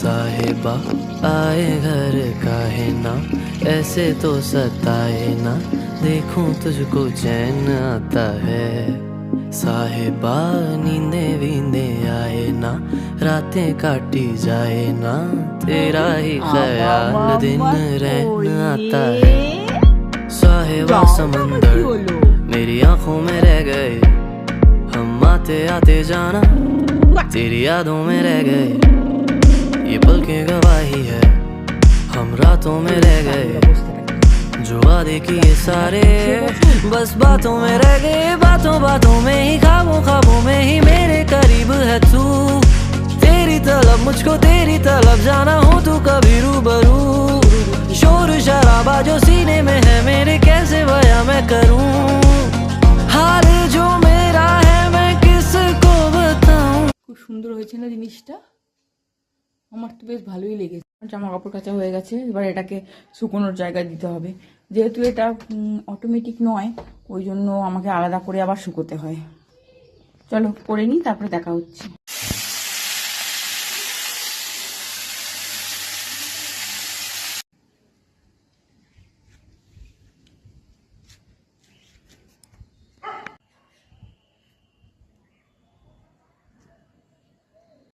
साहिबा आए घर काहे ना, ऐसे तो सताए ना, देखूं तुझको चैन आता है। साहिबा नींदे वींदे आए ना, रातें काटी जाए ना, तेरा ही ख्याल दिन रहन आता है। साहिबा समंदर मेरी आंखों में रह गए, हम आते आते जाना तेरी यादों में रह गए। ये पल की गवाही है, हम रातों में रह गए, जो वादे किए सारे बस बातों में रह गए। बातों बातों में ही, ख्वाबों ख्वाबों में ही मेरे करीब है तू। तेरी तलब मुझको तेरी तलब जाना हो तू कभी रूबरू। शोर शराबा जो सीने में है मेरे, कैसे बयां मैं करूं हाल जो मेरा है, मैं किसको बताऊं। খুব সুন্দর হয়েছে না জিনিসটা, আমার তো বেশ ভালোই লেগেছে। জামা কাপড় কাচা হয়ে গেছে, এবার এটাকে শুকোনোর জায়গায় দিতে হবে। যেহেতু এটা অটোমেটিক নয়, ওই জন্য আমাকে আলাদা করে আবার শুকোতে হয়। চলো পরে নিই, তারপরে দেখা হচ্ছে।